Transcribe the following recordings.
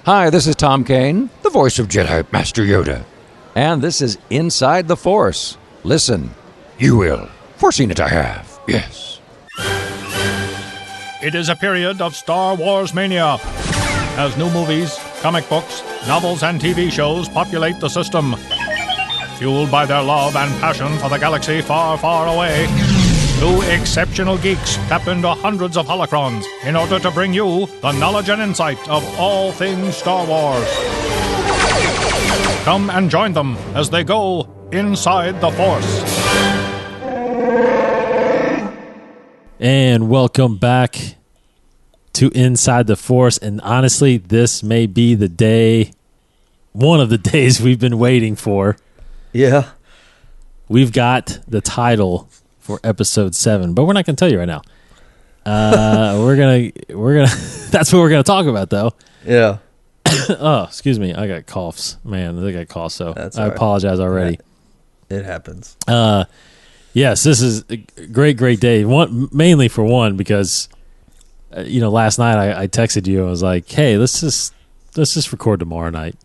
Hi, this is Tom Kane, the voice of Jedi Master Yoda. And this is Inside the Force. Listen, you will. Foreseen it I have, yes. It is a period of Star Wars mania, as new movies, comic books, novels, and TV shows populate the system. Fueled by their love and passion for the galaxy far, far away, two exceptional geeks tap into hundreds of holocrons in order to bring you the knowledge and insight of all things Star Wars. Come and join them as they go inside the Force. And welcome back to Inside the Force. And honestly, this may be the day, one of the days we've been waiting for. Yeah. We've got the title for episode 7, but we're not going to tell you right now. We're gonna. That's what we're gonna talk about, though. Yeah. Oh, excuse me. I got coughs, man. I got coughs, so That's I apologize already. It happens. Yes, this is a great day. Mainly for one, because last night I texted you. I was like, "Hey, let's just record tomorrow night."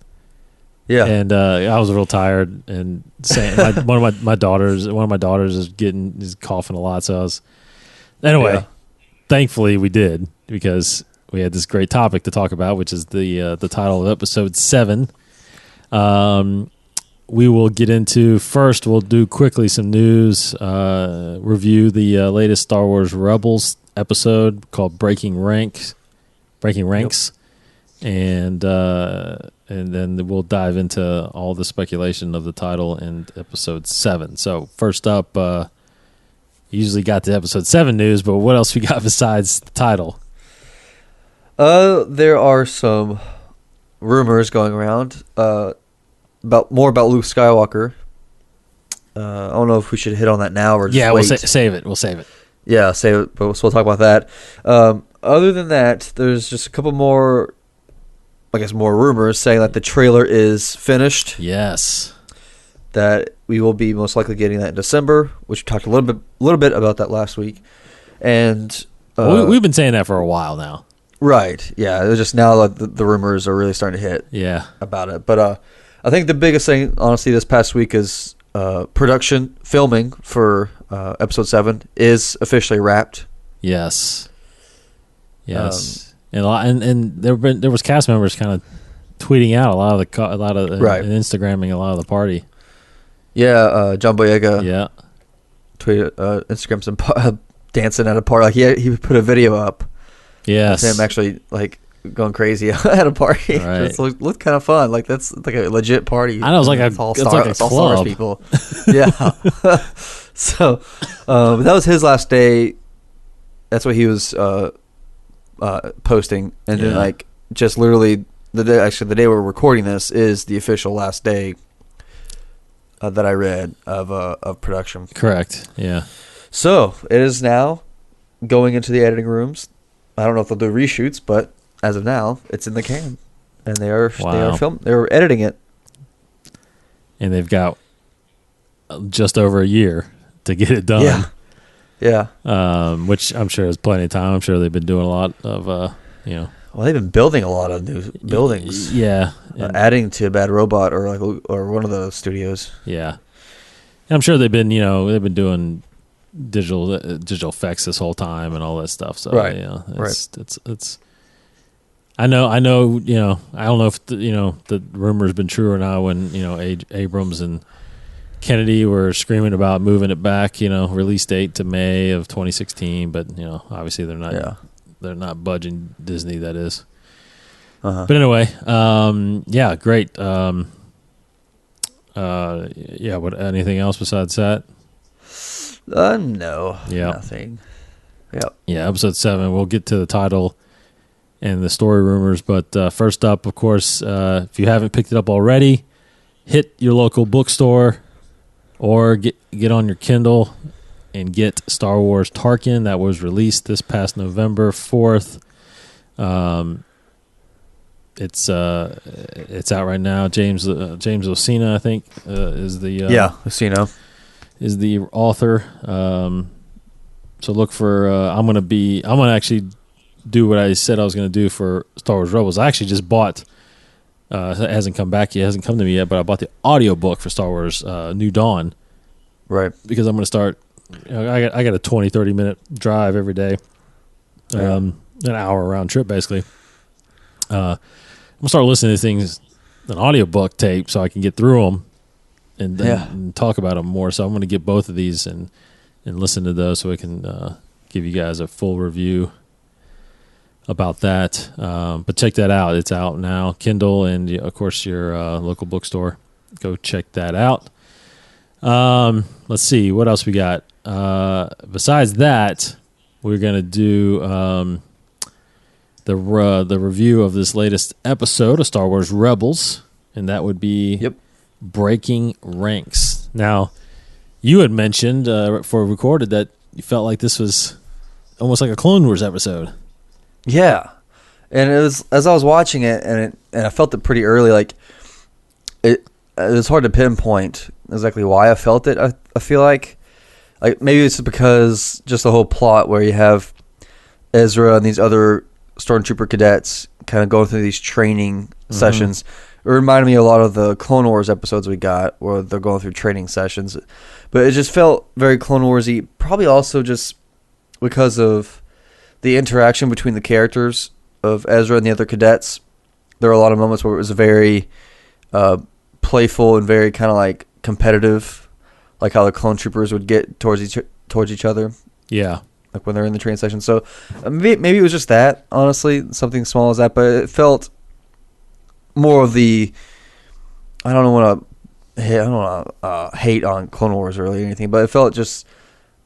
Yeah. And I was real tired, and saying one of my daughters is coughing a lot. So I was Thankfully we did, because we had this great topic to talk about, which is the title of episode 7. We will get into first. We'll do quickly some news, review the latest Star Wars Rebels episode called Breaking Ranks, and then we'll dive into all the speculation of the title and episode 7. So first up, usually got the episode 7 news, but what else we got besides the title? There are some rumors going around about Luke Skywalker. I don't know if we should hit on that now or just wait. We'll save it. We'll save it. Yeah, save it, but we'll talk about that. Other than that, there's just a couple more, more rumors saying that the trailer is finished. Yes. That we will be most likely getting that in December, which we talked a little bit about that last week. And we've been saying that for a while now. Right. Yeah. It was just now that the rumors are really starting to hit. Yeah. About it. But I think the biggest thing, honestly, this past week is filming for episode 7 is officially wrapped. Yes. And there was cast members kind of tweeting out a lot of right. and Instagramming a lot of the party. Yeah, John Boyega. Yeah. Tweeted Instagram some dancing at a party. He put a video up. Yes. Him actually going crazy at a party. Right. It looked kind of fun. That's like a legit party. I know, it's all club. Star Wars people. Yeah. So that was his last day. That's what he was posting, and then just literally the day we're recording this is the official last day that I read of production. Correct. Yeah. So it is now going into the editing rooms. I don't know if they'll do reshoots, but as of now, it's in the can, and they are they're editing it, and they've got just over a year to get it done. Yeah. Which I'm sure is plenty of time. I'm sure they've been doing a lot of Well, they've been building a lot of new buildings. Yeah. Adding to Bad Robot or one of the studios. Yeah. And I'm sure they've been doing digital effects this whole time and all that stuff. So right. It's I know, I don't know if the rumor's been true or not when, Abrams and Kennedy were screaming about moving it back, release date to May of 2016, but obviously they're not. Yeah. They're not budging Disney, that is. Uh-huh. But anyway, great. What? Anything else besides that? No. Yeah. Nothing. Yep. Yeah, episode 7. We'll get to the title and the story rumors, but first up, of course, if you haven't picked it up already, hit your local bookstore or get on your Kindle and get Star Wars Tarkin. That was released this past November 4th. It's out right now. James Lucena, I think, is the Lucena is the author. So look for. I'm gonna actually do what I said I was gonna do for Star Wars Rebels. I actually just bought It hasn't come back yet. It hasn't come to me yet, but I bought the audiobook for Star Wars New Dawn. Right. Because I'm going to start, I got a 20, 30-minute drive every day. An hour round trip, basically. I'm going to start listening to things, an audiobook tape, so I can get through them and talk about them more. So I'm going to get both of these and listen to those so I can give you guys a full review about that. But check that out. It's out now. Kindle and, of course, your local bookstore. Go check that out. Let's see. What else we got? Besides that, we're going to do the review of this latest episode of Star Wars Rebels, and that would be Breaking Ranks. Now, you had mentioned before we recorded that you felt like this was almost like a Clone Wars episode. Yeah, and it was, as I was watching it, and I felt it pretty early. Like it was hard to pinpoint exactly why I felt it. I feel like maybe it's because just the whole plot where you have Ezra and these other Stormtrooper cadets kind of going through these training sessions. It reminded me a lot of the Clone Wars episodes we got where they're going through training sessions. But it just felt very Clone Wars-y, probably also just because of the interaction between the characters of Ezra and the other cadets. There were a lot of moments where it was very playful and very kind of like competitive, like how the clone troopers would get towards each other. Yeah. Like when they're in the training session. So maybe it was just that, honestly, something small as that, but it felt more of the, I don't want to hate on Clone Wars really or anything, but it felt just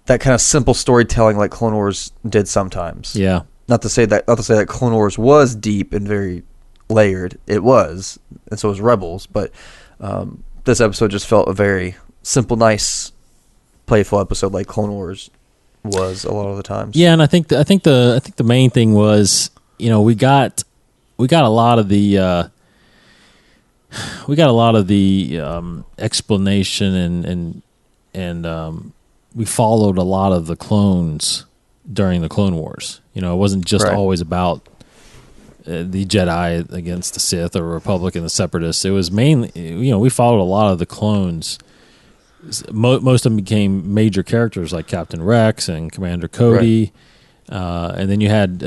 that kind of simple storytelling like Clone Wars did sometimes. Yeah. Not to say that Clone Wars was deep and very layered. It was, and so was Rebels, but this episode just felt a very simple, nice, playful episode like Clone Wars was a lot of the times. Yeah, and I think the main thing was, we got a lot of the explanation and we followed a lot of the clones during the Clone Wars. It wasn't just always about the Jedi against the Sith or Republic and the Separatists. It was mainly, we followed a lot of the clones. Most of them became major characters like Captain Rex and Commander Cody. And then you had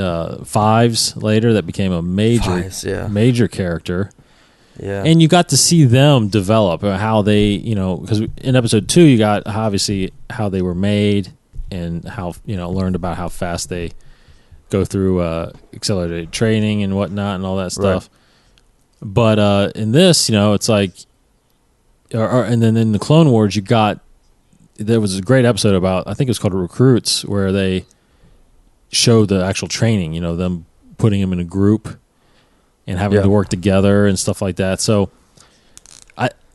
Fives later that became a major character. Yeah. And you got to see them develop, how they, because in episode 2 you got obviously how they were made and how, learned about how fast they go through accelerated training and whatnot and all that stuff. Right. But in this, it's like, and then in the Clone Wars there was a great episode about, I think it was called Recruits, where they show the actual training, them putting them in a group and having to work together and stuff like that. So,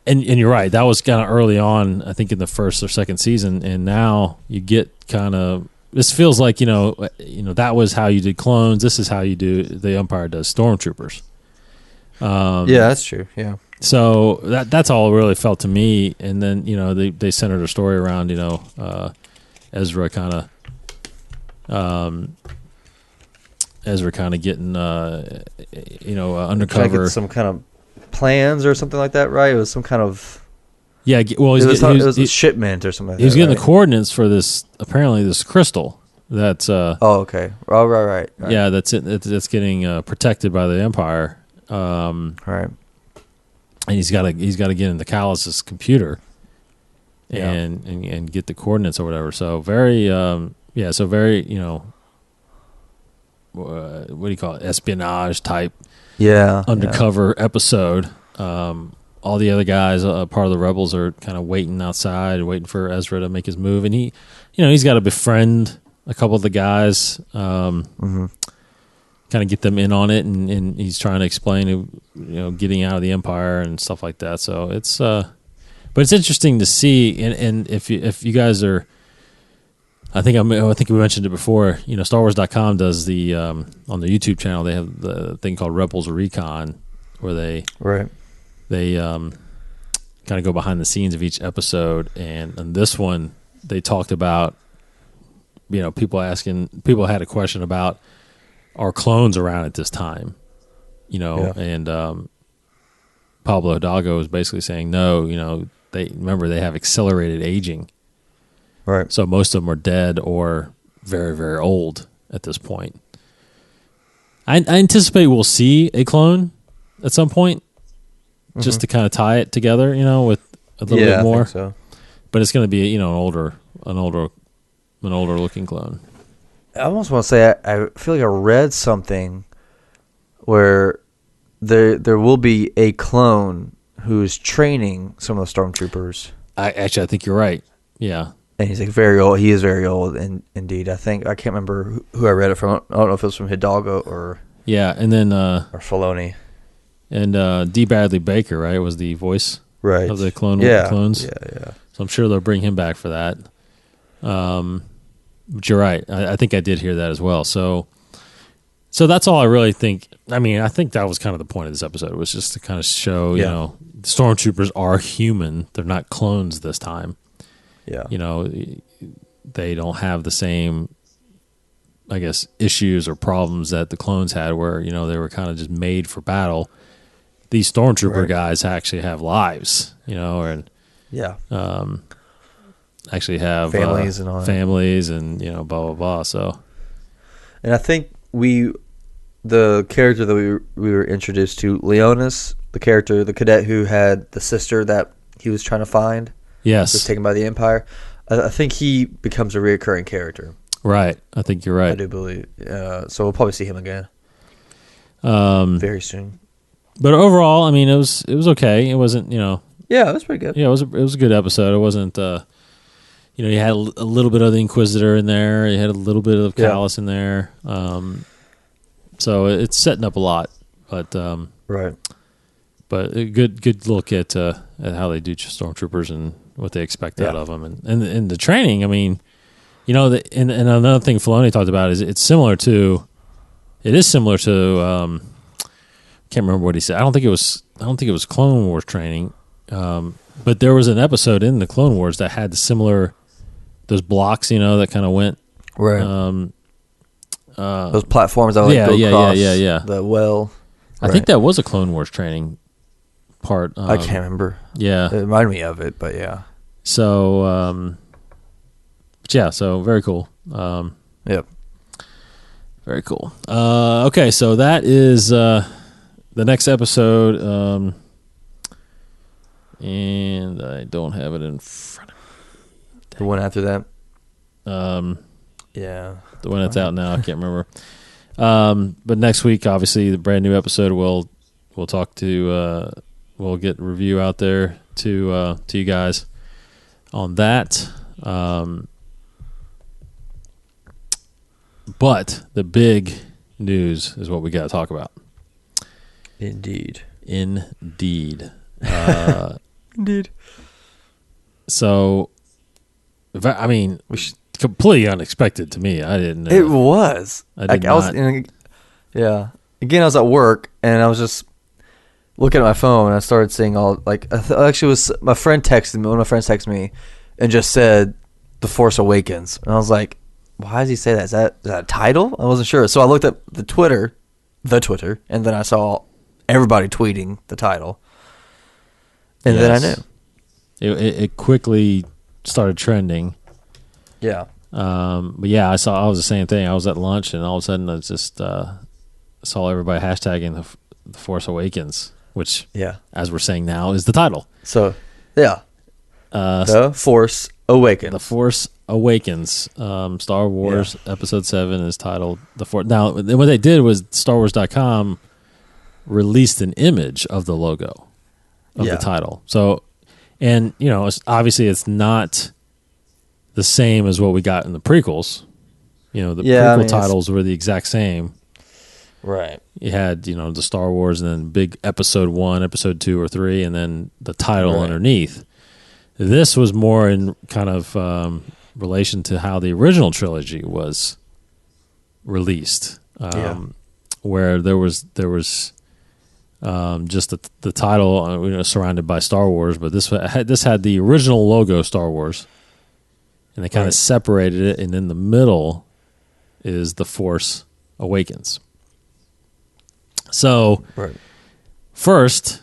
and you're right, that was kind of early on, I think in the first or second season, and now you get kind of, this feels like, that was how you did clones, this is how you do, the Empire does stormtroopers. Yeah, that's true, yeah. So that's all it really felt to me, and then, they centered a story around, Ezra kind of getting, undercover. Some kind of plans or something like that, right? It was some kind of... Yeah, well, it was a shipment or something like that. He was getting the coordinates for this, apparently this crystal that's... okay. Oh, right. Yeah, that's getting protected by the Empire. Right. And he's got to get into Callus's computer and get the coordinates or whatever. So very, what do you call it? Espionage type. Yeah. Undercover episode. All the other guys, part of the rebels, are kind of waiting outside, waiting for Ezra to make his move, and he's got to befriend a couple of the guys, kind of get them in on it, and he's trying to explain, getting out of the Empire and stuff like that. So it's, but it's interesting to see, and if you guys are. I think we mentioned it before. StarWars.com does the on the YouTube channel. They have the thing called Rebels Recon, where they kind of go behind the scenes of each episode. And on this one, they talked about people had a question about, are clones around at this time, and Pablo Hidalgo was basically saying, no, they have accelerated aging. Right. So most of them are dead or very, very old at this point. I anticipate we'll see a clone at some point, just to kind of tie it together, with a little bit more. I think so. But it's going to be, an older looking clone. I almost want to say I feel like I read something where there will be a clone who is training some of the stormtroopers. I think you're right. Yeah. And he's like very old. He is very old, indeed. I can't remember who I read it from. I don't know if it was from Hidalgo or and then or Filoni. And D. Bradley Baker, right, was the voice of the clones. Yeah. So I'm sure they'll bring him back for that. But you're right. I think I did hear that as well. So that's all I really think. I mean, I think that was kind of the point of this episode, was just to kind of show, the stormtroopers are human. They're not clones this time. Yeah. They don't have the same, I guess, issues or problems that the clones had, where, they were kind of just made for battle. These stormtrooper guys actually have lives, and actually have families and all that. Families and, blah, blah, blah. So, and I think the character that we were introduced to, Leonis, the cadet who had the sister that he was trying to find. Yes. Was taken by the Empire. I think he becomes a reoccurring character. Right. I think you're right. I do believe. So we'll probably see him again very soon. But overall, I mean, it was okay. It wasn't, Yeah, it was pretty good. Yeah, it was a good episode. It wasn't, you had a little bit of the Inquisitor in there. You had a little bit of Callus in there. So it's setting up a lot. But right. But a good look at how they do stormtroopers and what they expect out of them, and the training. I mean, and another thing Filoni talked about is it is similar to. Can't remember what he said. I don't think it was Clone Wars training, but there was an episode in the Clone Wars that had those blocks, that kind of went right. Those platforms that go across the well. I think that was a Clone Wars training part. I can't remember. Yeah. It reminded me of it, but yeah. So, so very cool. Yep. Very cool. Okay, so that is the next episode, and I don't have it in front of me. The one after that? Yeah. The one that's out now, I can't remember. But next week, obviously, the brand new episode, we'll talk to... we'll get a review out there to you guys on that. But the big news is what we got to talk about. Indeed. Indeed. So, I mean, completely unexpected to me. I didn't know. It was. I Again, I was at work, and I was just looking at my phone, and I started seeing all, actually, it was my friend texted me, one of my friends texted me, and just said, The Force Awakens. And I was like, why does he say that? Is that a title? I wasn't sure. So I looked at the Twitter, and then I saw everybody tweeting the title. And then I knew. It quickly started trending. Yeah. But yeah, I was the same thing. I was at lunch, and all of a sudden I just saw everybody hashtagging the Force Awakens, which, as we're saying now, is the title. So, yeah. The Force Awakens. The Force Awakens. Star Wars Episode 7 is titled The Force. Now, what they did was StarWars.com released an image of the logo of the title. So, and, obviously it's not the same as what we got in the prequels. The prequel titles were the exact same. Right. You had, the Star Wars and then big Episode 1, Episode 2 or 3, and then the title underneath. This was more in kind of relation to how the original trilogy was released, where there was just the title surrounded by Star Wars, but this had the original logo Star Wars, and they kind of separated it, and in the middle is The Force Awakens. So, first,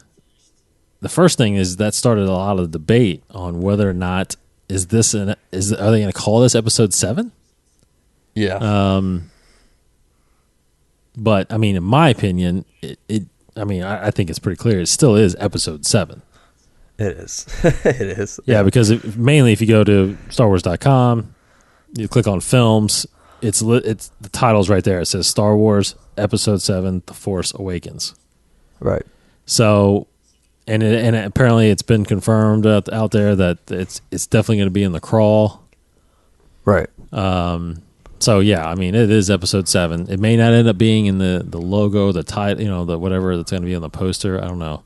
the first thing is that started a lot of debate on whether or not are they going to call this episode 7? Yeah. But I mean, in my opinion, I think it's pretty clear. It still is episode 7. It is. It is. Yeah, because mainly if you go to StarWars.com, you click on films, it's the title's right there. It says Star Wars Episode 7: The Force Awakens. Right. So, and apparently it's been confirmed out there that it's definitely going to be in the crawl. Right. So yeah, I mean, it is episode 7. It may not end up being in the logo, the title, the whatever that's going to be on the poster. I don't know.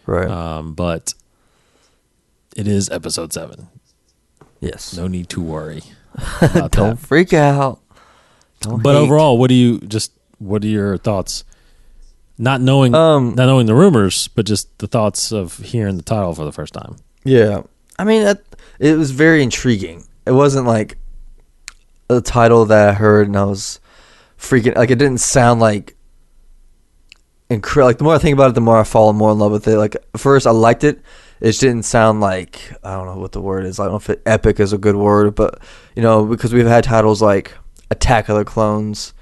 Right. But it is episode 7. Yes. No need to worry about Don't freak out. Don't But hate. overall, what are your thoughts? Not knowing the rumors, but just the thoughts of hearing the title for the first time. Yeah. I mean, it was very intriguing. It wasn't like a title that I heard and I was freaking, like, it didn't sound like incredible. Like, the more I think about it, the more I fall more in love with it. Like, at first I liked it. It just didn't sound like, I don't know what the word is. I don't know if epic is a good word, but, because we've had titles like Attack of the Clones,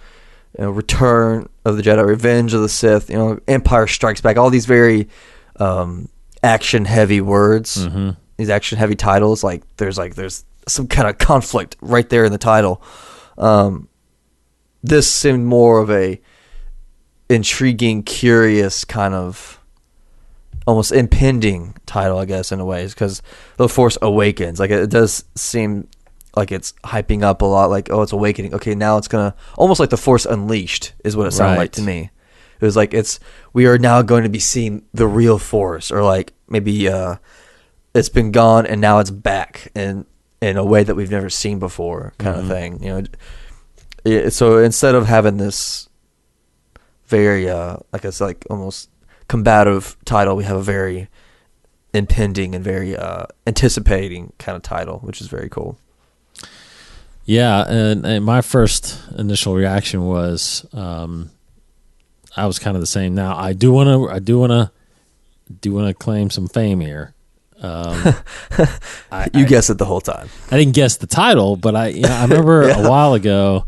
Return of the Jedi, Revenge of the Sith, Empire Strikes Back, all these very action-heavy words, these action-heavy titles. Like, there's some kind of conflict right there in the title. This seemed more of a intriguing, curious kind of almost impending title, I guess, in a way, because The Force Awakens, like, it does seem like it's hyping up a lot, like, oh, it's awakening. Okay, now it's gonna almost like The Force Unleashed is what it sounded like to me. It was like we are now going to be seeing the real Force, or like maybe it's been gone and now it's back in a way that we've never seen before, kind of thing. So instead of having this very like it's like almost combative title, we have a very impending and very anticipating kind of title, which is very cool. Yeah, and my first initial reaction was I was kind of the same. Now I do want to claim some fame here. You guessed it the whole time. I didn't guess the title, but I remember a while ago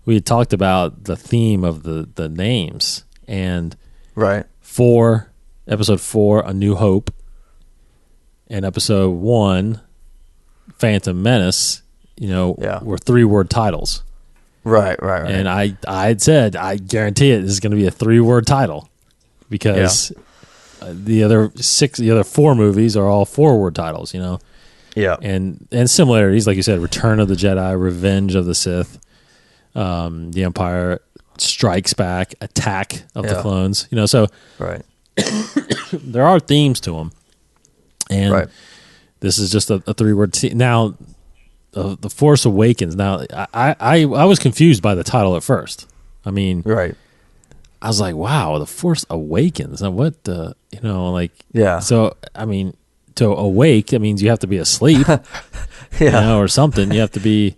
we had talked about the theme of the names, and right. Episode 4, A New Hope, and Episode 1, Phantom Menace, were 3-word titles. Right. And I had said, I guarantee it, this is going to be a 3-word title, because the other 4 movies are all 4-word titles, Yeah. And similarities, like you said, Return of the Jedi, Revenge of the Sith, The Empire Strikes Back, Attack of the Clones, so right. there are themes to them, and this is just a 3-word. Now, the Force Awakens. Now, I was confused by the title at first. I mean, right. I was like, "Wow, the Force Awakens." Now, what Yeah. So, I mean, to awake, that means you have to be asleep, or something. You have to be,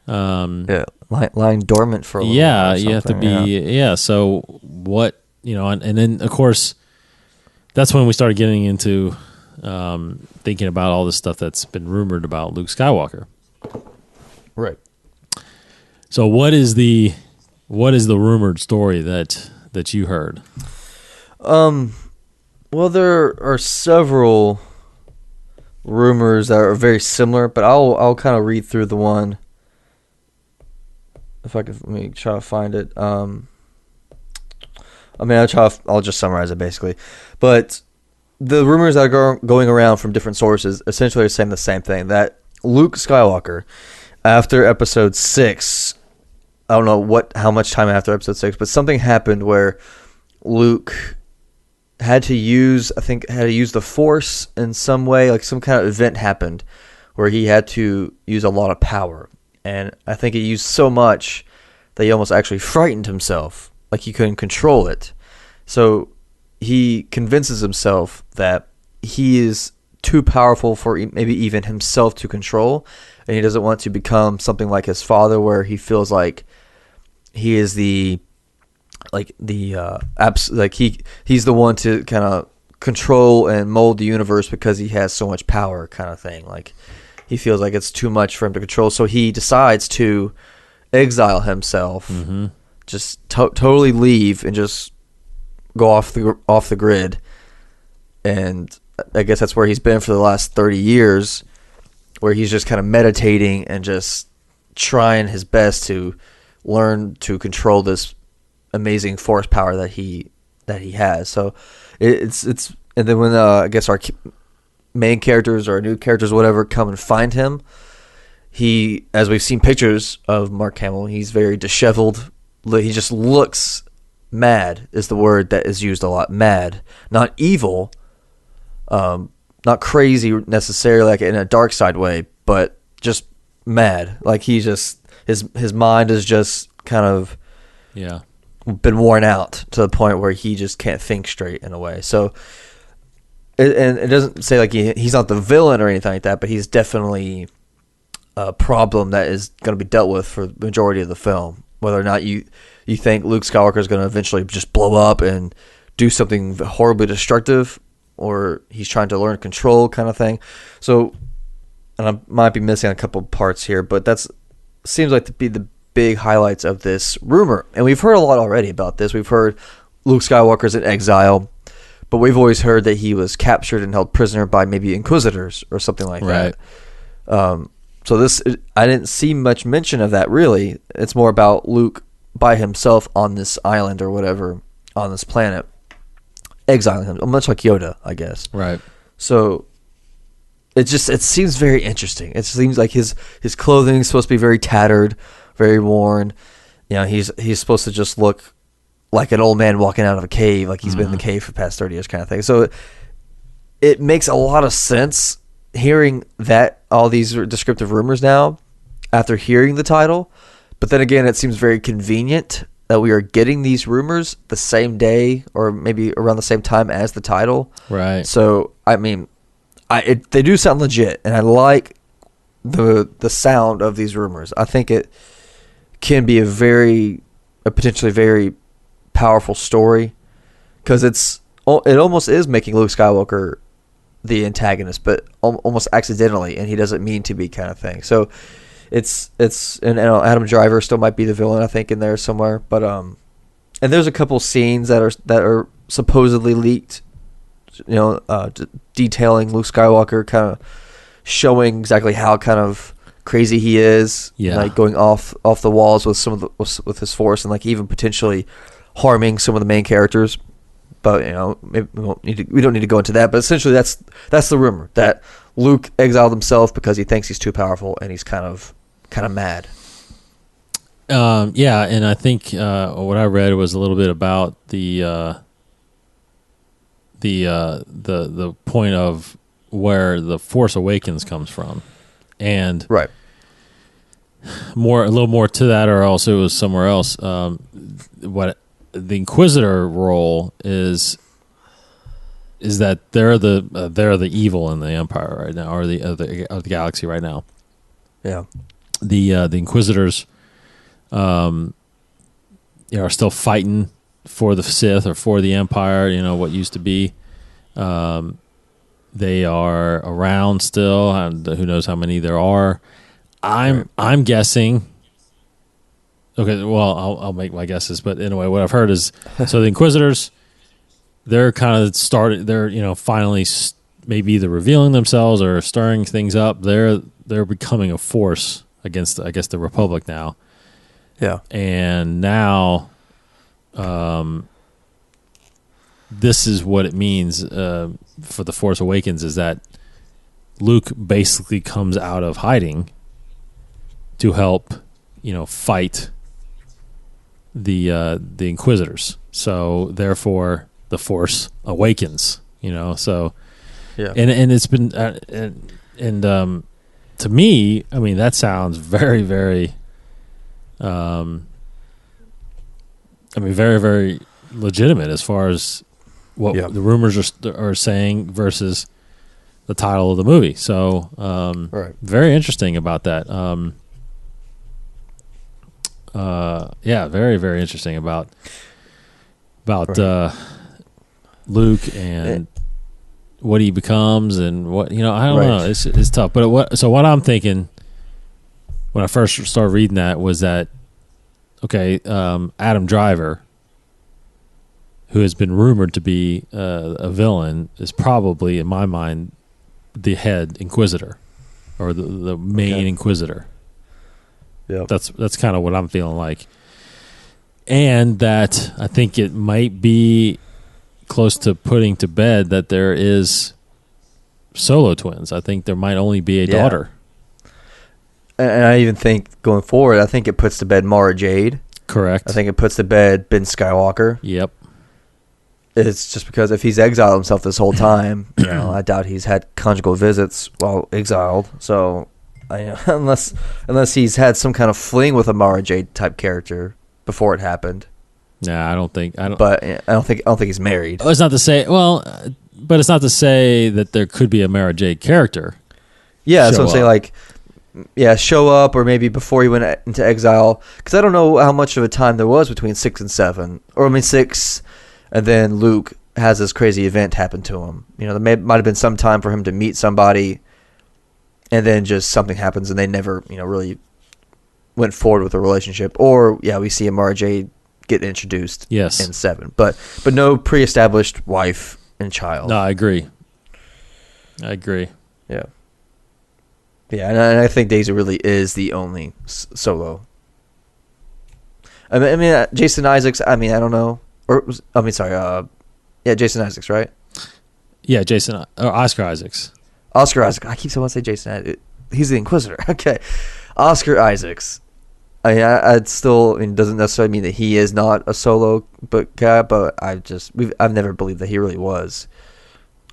lying dormant for a little yeah. while or You have to something, be, So what, and then of course, that's when we started getting into thinking about all this stuff that's been rumored about Luke Skywalker. Right. So what is the rumored story that you heard? Well, there are several rumors that are very similar, but I'll kind of read through the one. If I could, let me try to find it. I'll just summarize it basically. But the rumors that are going around from different sources essentially are saying the same thing, that Luke Skywalker, after episode 6, I don't know how much time after episode 6, but something happened where Luke had to use the Force in some way, like some kind of event happened where he had to use a lot of power. And I think he used so much that he almost actually frightened himself, like he couldn't control it. So he convinces himself that he is too powerful for maybe even himself to control, and he doesn't want to become something like his father, where he feels like he is he's the one to kind of control and mold the universe because he has so much power, kind of thing. Like he feels like it's too much for him to control, so he decides to exile himself, just totally leave and just go off the grid. And I guess that's where he's been for the last 30 years, where he's just kind of meditating and just trying his best to learn to control this amazing force power that he has. So it's and then when I guess our main characters or new characters, whatever, come and find him, he, as we've seen pictures of Mark Hamill, he's very disheveled. He just looks mad is the word that is used a lot. Mad, not evil, not crazy necessarily, like in a dark side way, but just mad. Like he just his mind is just kind of been worn out to the point where he just can't think straight in a way. So and it doesn't say like he's not the villain or anything like that, but he's definitely a problem that is going to be dealt with for the majority of the film. Whether or not you think Luke Skywalker is going to eventually just blow up and do something horribly destructive, or he's trying to learn control, kind of thing. So, and I might be missing a couple parts here, but that's seems like to be the big highlights of this rumor. And we've heard a lot already about this. We've heard Luke Skywalker's in exile, but we've always heard that he was captured and held prisoner by maybe Inquisitors or something like that. So this, I didn't see much mention of that really. It's more about Luke by himself on this island or whatever, on this planet, exiling him, much like Yoda, I guess. Right. So it seems very interesting. It seems like his clothing is supposed to be very tattered, very worn. You know, he's supposed to just look like an old man walking out of a cave, like he's been in the cave for the past 30 years, kind of thing. So it makes a lot of sense hearing that, all these descriptive rumors now after hearing the title. But then again, it seems very convenient that we are getting these rumors the same day or maybe around the same time as the title. Right. So, I mean, they do sound legit, and I like the sound of these rumors. I think it can be a potentially very powerful story, because it almost is making Luke Skywalker the antagonist, but almost accidentally, and he doesn't mean to be, kind of thing. So it's and Adam Driver still might be the villain, I think, in there somewhere. But and there's a couple scenes that are supposedly leaked, you know, detailing Luke Skywalker, kind of showing exactly how kind of crazy he is, like going off the walls with with his force, and like even potentially harming some of the main characters. But, you know, maybe we don't need to go into that. But essentially, that's the rumor, that Luke exiled himself because he thinks he's too powerful and he's kind of mad. Yeah, and I think what I read was a little bit about the point of where the Force Awakens comes from, and right, a little more to that, or else it was somewhere else. What the Inquisitor role is that they're the evil in the Empire right now, or the galaxy right now. Yeah, the Inquisitors, are still fighting for the Sith or for the Empire. You know what used to be. They are around still, and who knows how many there are. I'm guessing. Okay, well, I'll make my guesses, but anyway, what I've heard is, so the Inquisitors, they're kind of started. They're finally maybe either revealing themselves or stirring things up. They're becoming a force against, I guess, the Republic now. Yeah, and now, this is what it means for the Force Awakens, is that Luke basically comes out of hiding to help, fight the Inquisitors. So therefore, the Force awakens. So yeah, and it's been to me, I mean, that sounds very, very, very, very legitimate as far as what the rumors are saying versus the title of the movie. So right, very interesting about that. Very, very interesting about Luke and what he becomes and what I don't Right. know. It's tough. But what I'm thinking when I first started reading that was that Adam Driver, who has been rumored to be a villain, is probably in my mind the head Inquisitor or the main Inquisitor. Yeah, That's kind of what I'm feeling like. And that I think it might be close to putting to bed that there is Solo twins. I think there might only be a daughter. and I even think going forward, I think it puts to bed Mara Jade. Correct. I think it puts to bed Ben Skywalker. Yep. It's just because if he's exiled himself this whole time, I doubt he's had conjugal visits while exiled. So, unless he's had some kind of fling with a Mara Jade type character before it happened. Nah, I don't think. But I don't think he's married. It's not to say. Well, but it's not to say that there could be a Mara Jade character. Yeah, that's what I'm show saying. up. Like, show up, or maybe before he went into exile. Because I don't know how much of a time there was between 6 and 7, or 6, and then Luke has this crazy event happen to him. There might have been some time for him to meet somebody, and then just something happens, and they never, really went forward with a relationship. Or we see a Mara Jade get introduced. Yes. In 7, but no pre-established wife and child. No, I agree. Yeah. Yeah, and I think Daisy really is the only Solo. I mean, Jason Isaacs. I don't know. Jason Isaacs, right? Yeah, Jason or Oscar Isaacs. Oscar Isaac. I keep saying Jason. He's the Inquisitor. Okay, Oscar Isaacs. I'd still. It doesn't necessarily mean that he is not a Solo guy, but I've never believed that he really was.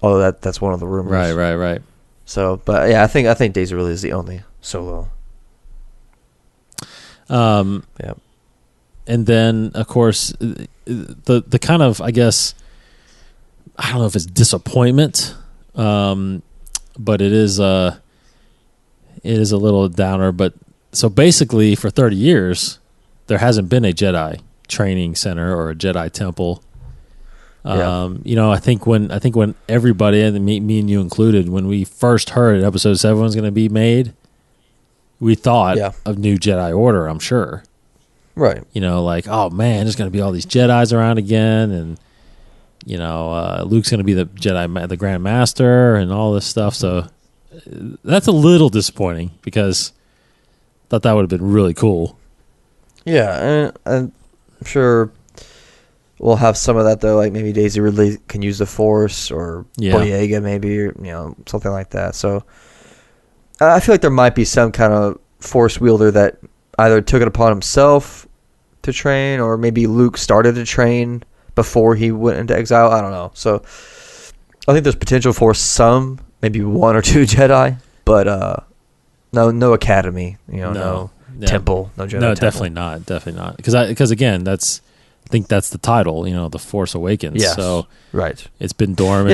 Although that's one of the rumors. Right. So, but yeah, I think Daisy really is the only Solo. Yeah. And then, of course, the kind of, I guess, I don't know if it's disappointment, but it is a little downer. But so basically, for 30 years, there hasn't been a Jedi training center or a Jedi temple. I think when everybody, and me and you included, when we first heard Episode 7 was going to be made, we thought of New Jedi Order. I'm sure. Right. Like, oh man, there's going to be all these Jedis around again, and Luke's going to be the Grand Master and all this stuff. So that's a little disappointing because I thought that would have been really cool. Yeah, and I'm sure we'll have some of that though. Like maybe Daisy Ridley can use the Force, or Boyega maybe, or, something like that. So I feel like there might be some kind of Force wielder that either took it upon himself to train, or maybe Luke started to train before he went into exile. I don't know. So I think there's potential for some, maybe 1 or 2 Jedi, but no academy, no temple, no Jedi temple. Definitely not. Because again, I think that's the title, the Force Awakens. Yes, so right. It's been dormant.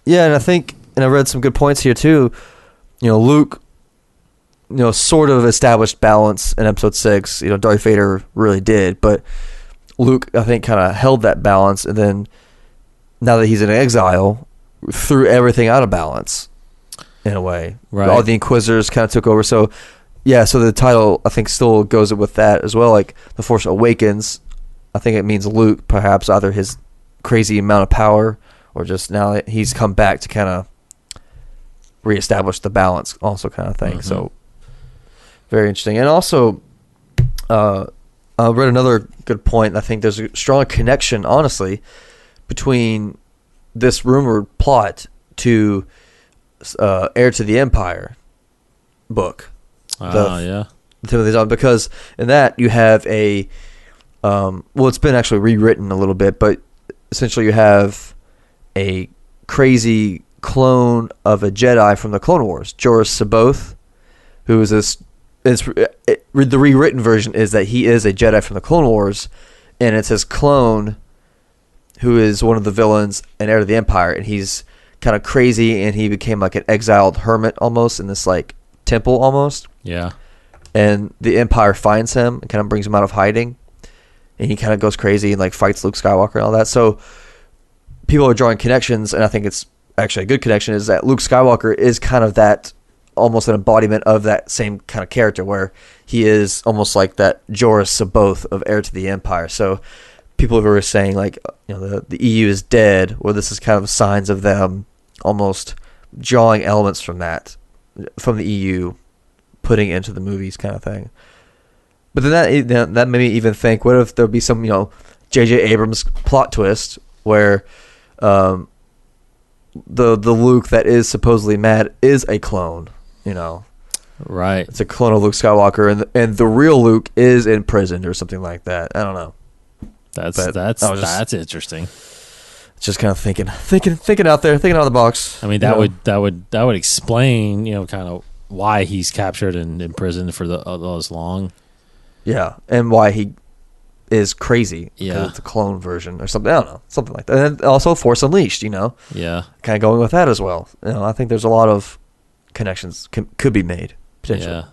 Yeah, and I think, and I read some good points here too. Luke, sort of established balance in Episode 6. Darth Vader really did, but Luke, I think, kind of held that balance, and then now that he's in exile, threw everything out of balance in a way. Right. All the Inquisitors kind of took over. So, so the title, I think, still goes with that as well. Like The Force Awakens, I think it means Luke, perhaps either his crazy amount of power, or just now that he's come back to kind of reestablish the balance, also kind of thing. Mm-hmm. So, very interesting. And also, I read another good point. I think there's a strong connection, honestly, between this rumored plot to Heir to the Empire book. Because in that you have a it's been actually rewritten a little bit, but essentially you have a crazy clone of a Jedi from the Clone Wars, Jorah Saboth, who is this. The rewritten version is that he is a Jedi from the Clone Wars, and it's his clone who is one of the villains and heir to the Empire, and he's kind of crazy, and he became like an exiled hermit almost in this like temple almost. Yeah. And the Empire finds him and kind of brings him out of hiding, and he kind of goes crazy and like fights Luke Skywalker and all that. So people are drawing connections, and I think it's actually a good connection, is that Luke Skywalker is kind of that, almost an embodiment of that same kind of character, where he is almost like that Jorah Saboth of Heir to the Empire. So people who are saying like, the EU is dead, or this is kind of signs of them almost drawing elements from the EU, putting into the movies kind of thing. But then that made me even think, what if there'd be some, J.J. Abrams plot twist where the Luke that is supposedly mad is a clone, Right. It's a clone of Luke Skywalker, and the real Luke is in prison or something like that. I don't know. That's interesting. Just kind of thinking out there, thinking out of the box. I mean, that would explain, kind of why he's captured and in prison for those long. Yeah, and why he is crazy. Yeah, it's a clone version or something. I don't know, something like that. And also Force Unleashed. Yeah, kind of going with that as well. I think there's a lot of connections could be made potentially.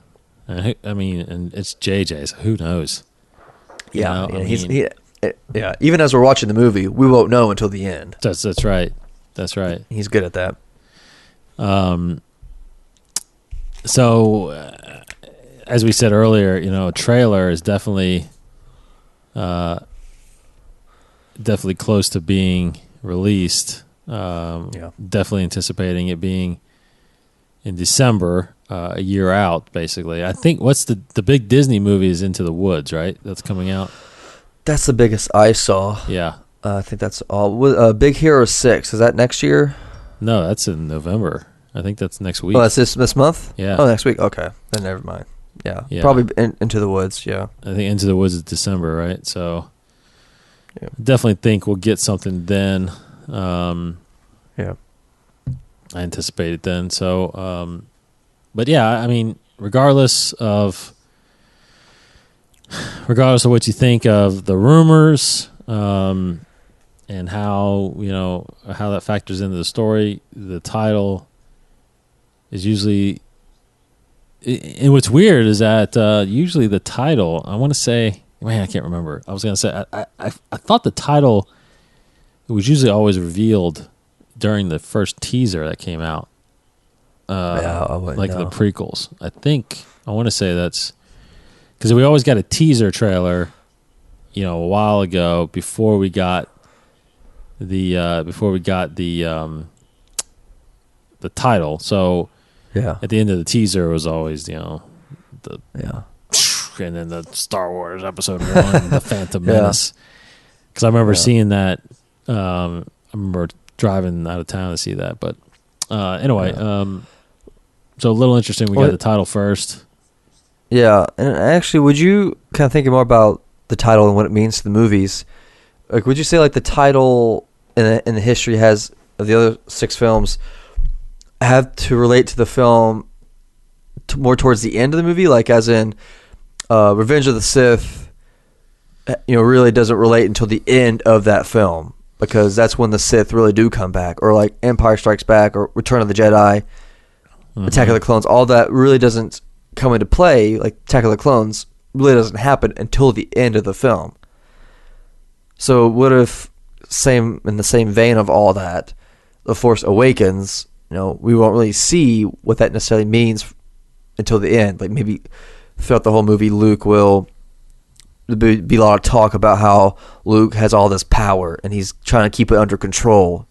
Yeah, and it's JJ, so who knows? Yeah, even as we're watching the movie, we won't know until the end. That's right. That's right. He's good at that. So, as we said earlier, a trailer is definitely close to being released. Definitely anticipating it being in December, a year out, basically. I think what's the big Disney movie is Into the Woods, right? That's coming out. That's the biggest I saw. Yeah. I think that's all. Big Hero 6, is that next year? No, that's in November. I think that's next week. Oh, that's this month? Yeah. Oh, next week. Okay. Then never mind. Yeah. Probably Into the Woods, yeah. I think Into the Woods is December, right? So definitely think we'll get something then. Yeah. I anticipate it then. So, but yeah, I mean, regardless of what you think of the rumors, and how that factors into the story, the title is usually. And what's weird is that usually the title, I want to say, man, I can't remember. I was going to say, I thought the title was usually always revealed during the first teaser that came out, like the prequels. I want to say that's because we always got a teaser trailer, a while ago before we got the title. So. Yeah. At the end of the teaser was always, and then the Star Wars Episode 1, The Phantom Menace. Because I remember seeing that. I remember driving out of town to see that. But anyway, so a little interesting. We got the title first. Yeah, and actually, would you kind of think more about the title and what it means to the movies? Like, would you say like the title in the history of the other 6 films have to relate to the film more towards the end of the movie, like as in Revenge of the Sith, really doesn't relate until the end of that film, because that's when the Sith really do come back, or like Empire Strikes Back or Return of the Jedi, Attack of the Clones, all that really doesn't come into play, like Attack of the Clones really doesn't happen until the end of the film. So what if, in the same vein of all that, The Force Awakens, we won't really see what that necessarily means until the end. Like maybe throughout the whole movie, Luke will be a lot of talk about how Luke has all this power and he's trying to keep it under control,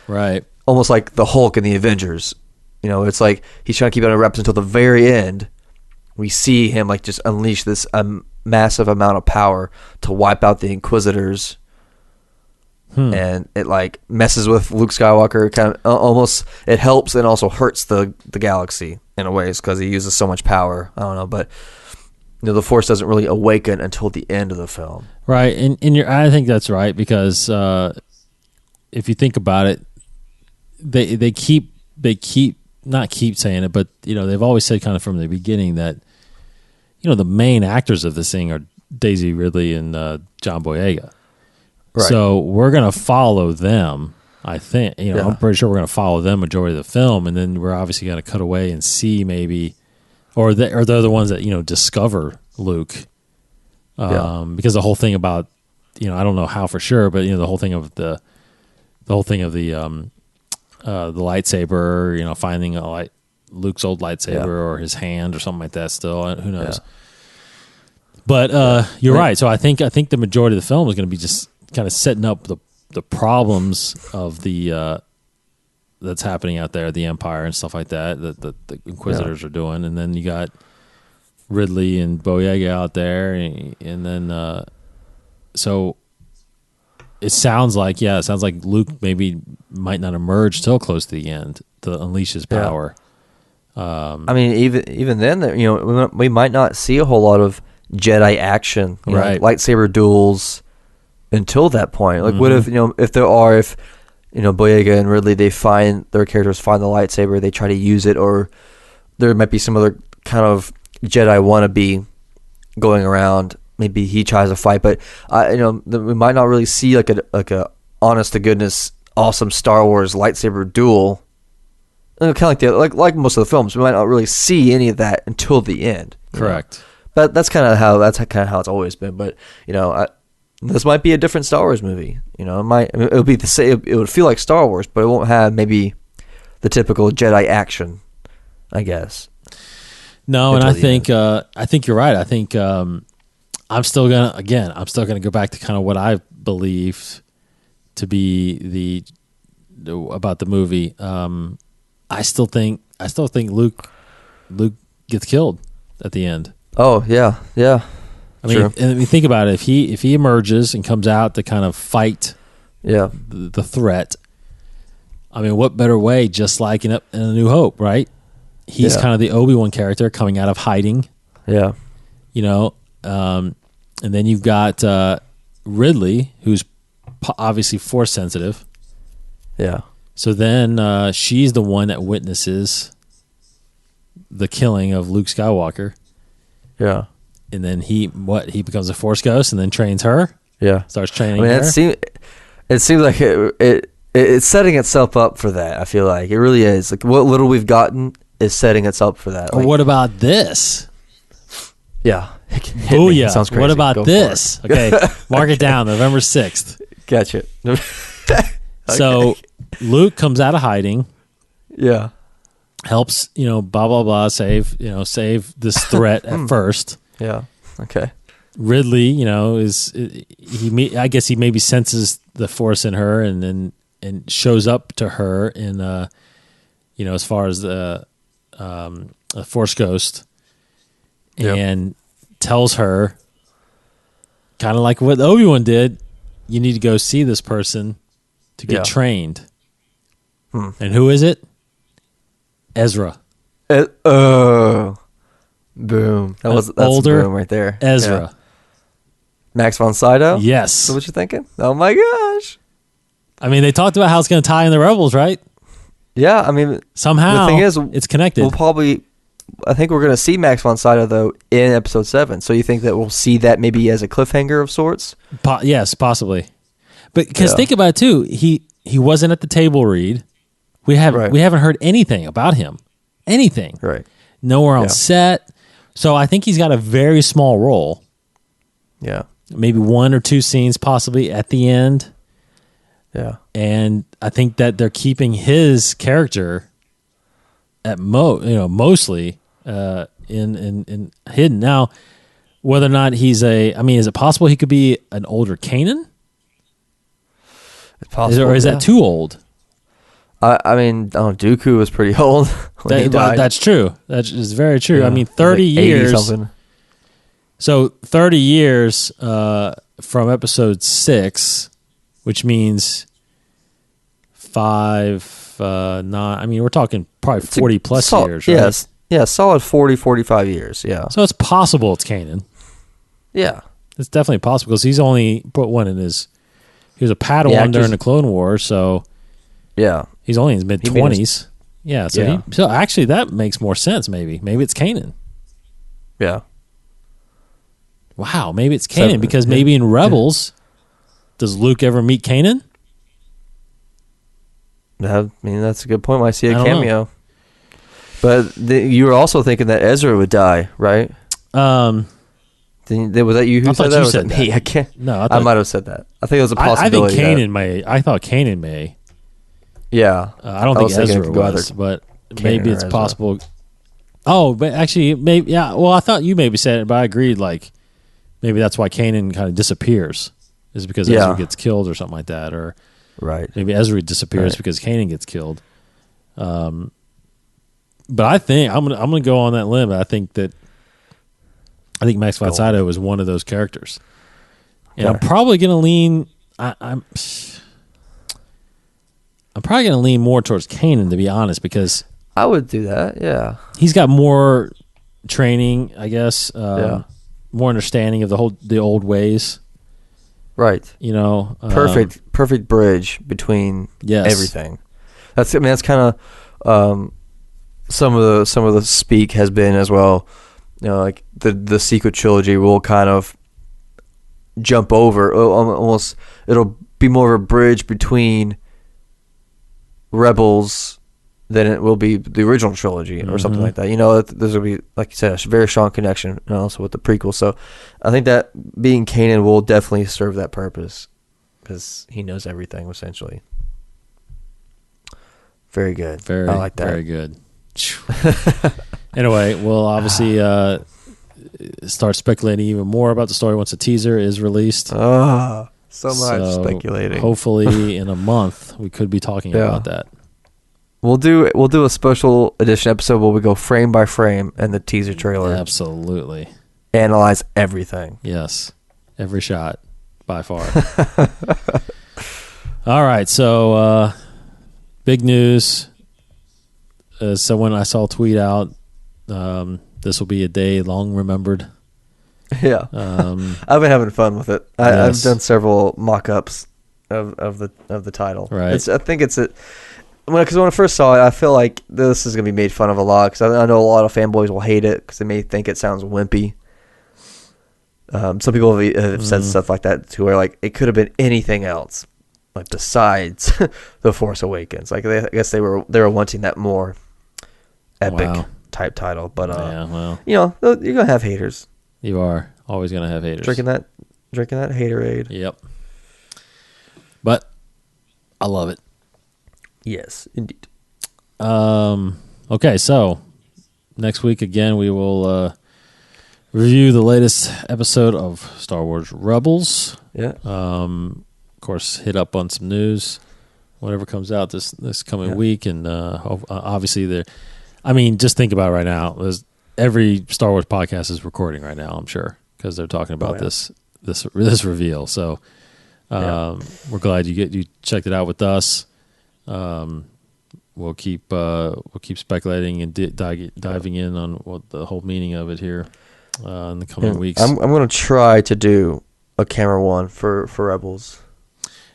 Right. Almost like the Hulk in the Avengers. It's like he's trying to keep it under wraps until the very end. We see him like just unleash this massive amount of power to wipe out the Inquisitors. And it like messes with Luke Skywalker, kind of almost. It helps and also hurts the galaxy in a ways because he uses so much power. I don't know, but the Force doesn't really awaken until the end of the film. Right, and I think that's right, because if you think about it, they keep not keep saying it, but they've always said kind of from the beginning that the main actors of this thing are Daisy Ridley and John Boyega. Right. So we're going to follow them, I think. I'm pretty sure we're going to follow them majority of the film, and then we're obviously going to cut away and see maybe, or they're the ones that discover Luke, because the whole thing about I don't know how for sure, but the whole thing of the the whole thing of the lightsaber, finding Luke's old lightsaber or his hand or something like that. Still, who knows? Yeah. But you're right. So I think the majority of the film is going to be just kind of setting up the problems of the that's happening out there, the Empire and stuff like that the Inquisitors are doing, and then you got Ridley and Boyega out there, and then so it sounds like Luke maybe might not emerge till close to the end to unleash his power. I mean, even then, we might not see a whole lot of Jedi action, right? Lightsaber duels until that point. Like, what if Boyega and Ridley, their characters find the lightsaber, they try to use it, or there might be some other kind of Jedi wannabe going around. Maybe he tries to fight, but we might not really see like a honest to goodness awesome Star Wars lightsaber duel. Kind of like most of the films, we might not really see any of that until the end. Correct. But that's kind of how it's always been. But this might be a different Star Wars movie. It'll be the same. It would feel like Star Wars, but it won't have maybe the typical Jedi action, I guess. No, and I think you're right. I think I'm still gonna go back to kind of what I believed to be about the movie. I still think Luke gets killed at the end. Oh yeah. I mean, and you think about it. If he emerges and comes out to kind of fight, the threat. I mean, what better way? Just like in A New Hope, right? He's kind of the Obi-Wan character coming out of hiding. Yeah. And then you've got Ridley, who's obviously Force sensitive. Yeah. So then she's the one that witnesses the killing of Luke Skywalker. Yeah. And then he becomes a Force ghost and then trains her. Yeah. Starts training her. It seems like it's setting itself up for that. I feel like it really is. Like, what little we've gotten is setting itself for that. What about this? Yeah. Booyah. Sounds crazy. What about this? Okay. Mark it down. November 6th. Gotcha. Okay. So Luke comes out of hiding. Yeah. Helps, blah, blah, blah, save this threat at first. Yeah. Okay. Ridley, I guess he maybe senses the Force in her and shows up to her in, as far as the Force ghost, and tells her, kind of like what Obi-Wan did, you need to go see this person to get trained. And who is it? Ezra. Boom. That's older boom right there. Ezra. Yeah. Max von Sydow? Yes. Is that what you're thinking? Oh my gosh. I mean, they talked about how it's going to tie in the Rebels, right? Yeah, I mean, somehow the thing is, it's connected. I think we're going to see Max von Sydow, though, in Episode 7. So you think that we'll see that maybe as a cliffhanger of sorts? Yes, possibly. But because think about it, too. He wasn't at the table read. We haven't heard anything about him. Anything. Right. Nowhere on set. So I think he's got a very small role. Yeah. Maybe one or two scenes possibly at the end. Yeah. And I think that they're keeping his character at mostly in hidden. Now, whether or not is it possible he could be an older Kanan? It's possible. Or is that too old? I mean, Dooku was pretty old when he died. That's true. That is very true. Yeah. I mean, 30 years. 80-something. So 30 years from Episode 6, which means 5, 9. I mean, we're talking probably 40 plus years, right? Yes. Yeah, solid 40, 45 years, yeah. So it's possible it's Kanan. Yeah. It's definitely possible because he's only put one in his... He was a Padawan during the Clone Wars, so... Yeah. He's only in his mid-20s. Yeah, so so actually that makes more sense, maybe. Maybe it's Kanan. Yeah. Wow, maybe it's Kanan because maybe in Rebels, does Luke ever meet Kanan? I mean, that's a good point. When I see a I don't cameo. know. But you were also thinking that Ezra would die, right? Was that you who I said thought that? you Or was said that me? that. I can't. No, I might have said that. I think it was a I possibility. think Kanan may. I thought Kanan may. Yeah. I don't think was thinking it Ezra could go was, either but Kanan maybe or it's Ezra. possible. Oh, but actually, maybe yeah. Well, I thought you maybe said it, but I agreed. Like maybe that's why Kanan kind of disappears, is because Yeah. Ezra gets killed or something like that, or Right. maybe Ezra disappears Right. because Kanan gets killed. But I think I'm gonna go on that limb. I think Max von Sydow is one of those characters, and I'm Okay. probably gonna lean. I'm probably gonna lean more towards Kanan, to be honest, because I would do that. Yeah. he's got more training, I guess. Yeah. More understanding of the old ways. Right. You know, Perfect bridge between Yes. everything. That's kind of some of the speak has been as well. You know, like the sequel trilogy will kind of jump over almost. It'll be more of a bridge between Rebels than it will be the original trilogy or something like that. You know, there's gonna be, like you said, a very strong connection, and also with the prequel. So I think that being Kanan will definitely serve that purpose because he knows everything essentially. Very good. I like that. Very good. Anyway, we'll obviously start speculating even more about the story once the teaser is released. Oh, so much speculating. Hopefully, in a month, we could be talking about that. We'll do a special edition episode where we go frame by frame and the teaser trailer. Absolutely. Analyze everything. Yes. Every shot, by far. All right, so big news. Someone I saw tweet out, this will be a day long remembered. Yeah. I've been having fun with it. I've done several mock-ups of the title. Right. I think it's because when I first saw it, I feel like this is gonna be made fun of a lot because I know a lot of fanboys will hate it because they may think it sounds wimpy. Some people have said stuff like that too, where like it could have been anything else, like besides the Force Awakens. Like I guess they were wanting that more epic type title, but you know, you're gonna have haters. You are always gonna have haters drinking that haterade. Yep. But I love it. Yes, indeed. Okay, so next week again we will review the latest episode of Star Wars Rebels. Yeah. Of course, hit up on some news, whatever comes out this coming week, and obviously just think about it right now. Every Star Wars podcast is recording right now, I'm sure, because they're talking about this reveal. So we're glad you checked it out with us. We'll keep speculating and diving in on what the whole meaning of it here in the coming weeks. I'm going to try to do a camera one for Rebels.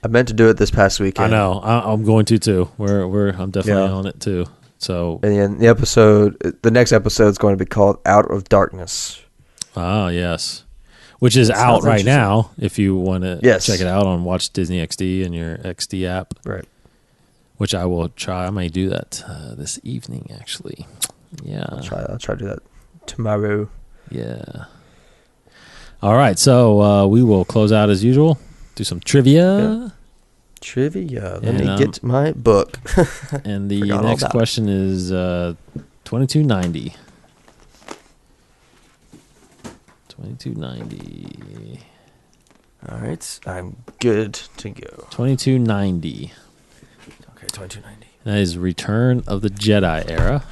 I meant to do it this past weekend. I know. I'm going to too. I'm definitely on it too. So and the next episode is going to be called Out of Darkness. Ah, yes. Which is out right now if you want to check it out on Watch Disney XD and your XD app. Right. Which I will try. I may do that this evening, actually. Yeah. I'll try to do that tomorrow. Yeah. All right. So we will close out as usual. Do some trivia. Yeah. Trivia. Let me get my book. And the next question is 2290. 2290. All right. I'm good to go. 2290. Okay, 2290. That is Return of the Jedi era.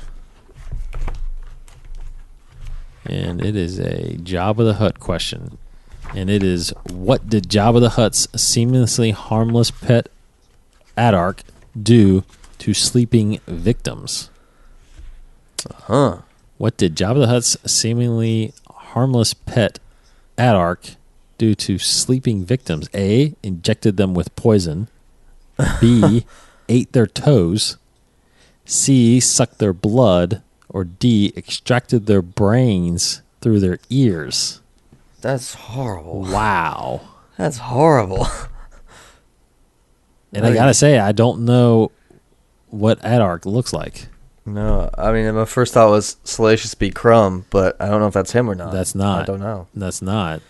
And it is a Jabba the Hutt question. And it is, what did Jabba the Hutt's seamlessly harmless pet Adark do to sleeping victims? What did Jabba the Hutt's seemingly harmless pet Adark do to sleeping victims? A, injected them with poison. B, ate their toes. C, sucked their blood. Or D, extracted their brains through their ears. That's horrible. Wow. That's horrible. And I gotta say, I don't know what Adark looks like. No, I mean, my first thought was Salacious B. Crumb, but I don't know if that's him or not. That's not. I don't know. That's not.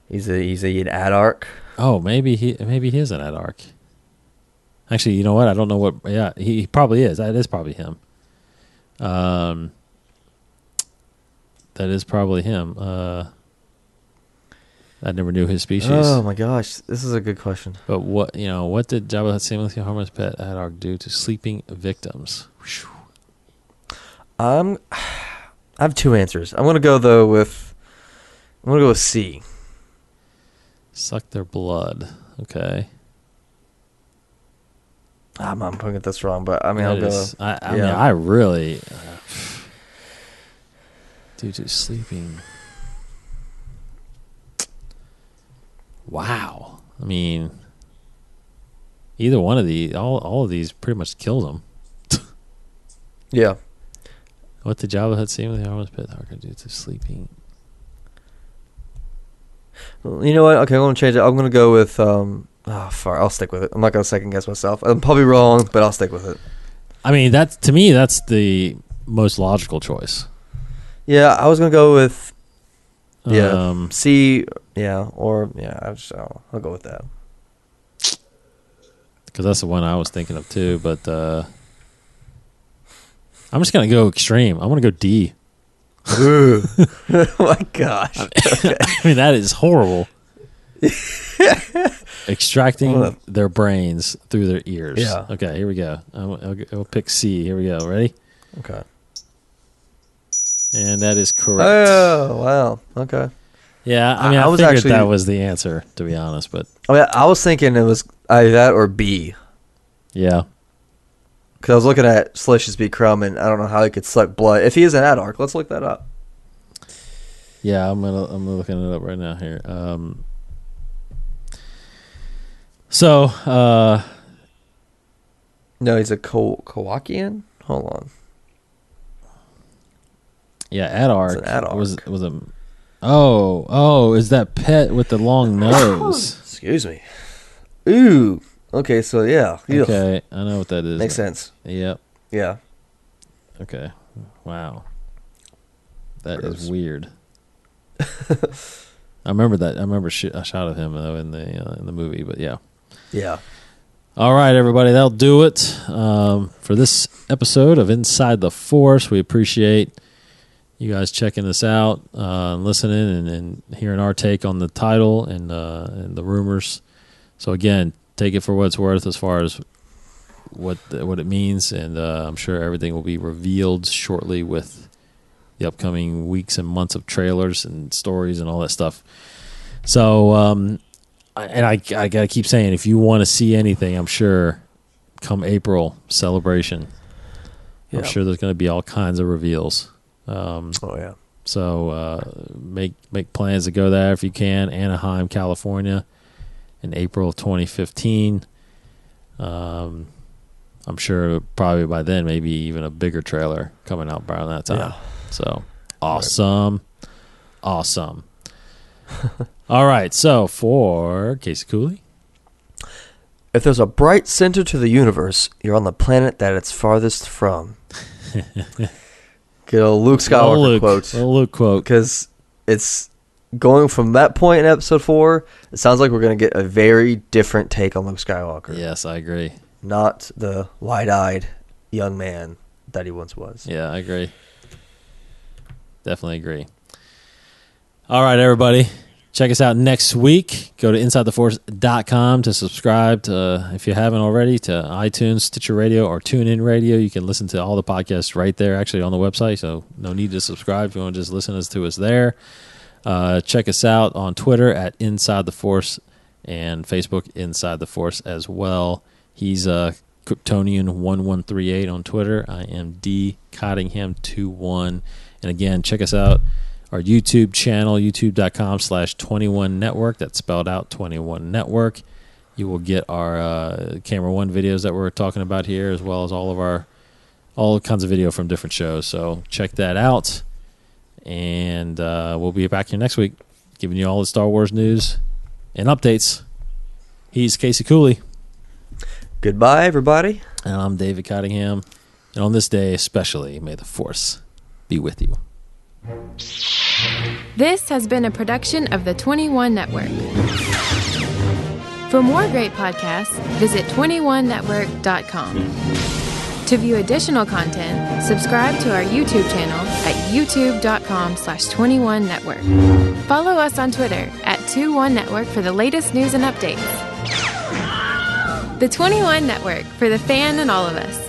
He's an Adark. Oh, maybe he is an Adark. Actually, you know what? I don't know what. Yeah, he probably is. That is probably him. That is probably him. I never knew his species. Oh my gosh, this is a good question. But what did Jabba the Hutt seemingly harmless pet Adark do to sleeping victims? Whew. I have two answers. I'm gonna go with C. Suck their blood. Okay. I'm gonna get this wrong, but I mean, I mean, I really due to sleeping. Wow. I mean, either one of these, all of these pretty much killed him. Yeah. What did Jabba the Hutt see with the harmless pet Adark due to sleeping? Well, you know what? Okay, I'm gonna change it. I'm gonna go with I'll stick with it. I'm not gonna second guess myself. I'm probably wrong, but I'll stick with it. I mean, to me, that's the most logical choice. Yeah, I was gonna go with C. I'll go with that. Because that's the one I was thinking of too. But I'm just gonna go extreme. I'm gonna go D. Ooh. Oh my gosh. Okay. I mean, that is horrible. Extracting their brains through their ears. Yeah. Okay, here we go. I'll pick C. Here we go. Ready? Okay. And that is correct. Oh, wow. Okay. Yeah, I mean, I figured that was the answer, to be honest. But I was thinking it was either that or B. Yeah. Because I was looking at Salacious B. Crumb, and I don't know how he could suck blood. If he is an Adark, let's look that up. Yeah, I'm looking it up right now here. No, he's a Kowakian? Hold on. Yeah, Adark, It's an Adark. was a. Oh, is that pet with the long nose? Excuse me. Ooh. Okay, so yeah. Okay, I know what that is. Makes sense. Yep. Yeah. Okay. Wow. That Gross. is weird. I remember that. I remember a shot of him though in the movie, but yeah. Yeah. All right, everybody, that'll do it for this episode of Inside the Force. We appreciate you guys checking us out, listening, and hearing our take on the title and the rumors. So again, take it for what it's worth as far as what it means, and I'm sure everything will be revealed shortly with the upcoming weeks and months of trailers and stories and all that stuff. So, I gotta keep saying, if you want to see anything, I'm sure come April celebration, I'm sure there's going to be all kinds of reveals. So make plans to go there if you can. Anaheim, California, in April of 2015. I'm sure probably by then maybe even a bigger trailer coming out around that time. Yeah. So awesome. All right, so for Casey Cooley. If there's a bright center to the universe, you're on the planet that it's farthest from. Get a Luke Skywalker quote. A Luke quote. Because it's going from that point in episode 4, it sounds like we're going to get a very different take on Luke Skywalker. Yes, I agree. Not the wide-eyed young man that he once was. Yeah, I agree. Definitely agree. All right, everybody. Check us out next week. Go to InsideTheForce.com to subscribe to, if you haven't already, to iTunes, Stitcher Radio, or TuneIn Radio. You can listen to all the podcasts right there, actually, on the website, so no need to subscribe if you want to just listen to us there. Check us out on Twitter at Inside the Force and Facebook Inside the Force as well. He's Kryptonian1138 on Twitter. I am D Cottingham21. And again, check us out. Our YouTube channel, youtube.com/21network. That's spelled out 21 Network. You will get our Camera One videos that we're talking about here, as well as all kinds of video from different shows. So check that out. And we'll be back here next week, giving you all the Star Wars news and updates. He's Casey Cooley. Goodbye, everybody. And I'm David Cottingham. And on this day especially, may the Force be with you. This has been a production of the 21 Network. For more great podcasts, visit 21network.com. To view additional content, subscribe to our YouTube channel at youtube.com/21network. Follow us on Twitter at 21network for the latest news and updates. The 21 Network, for the fan and all of us.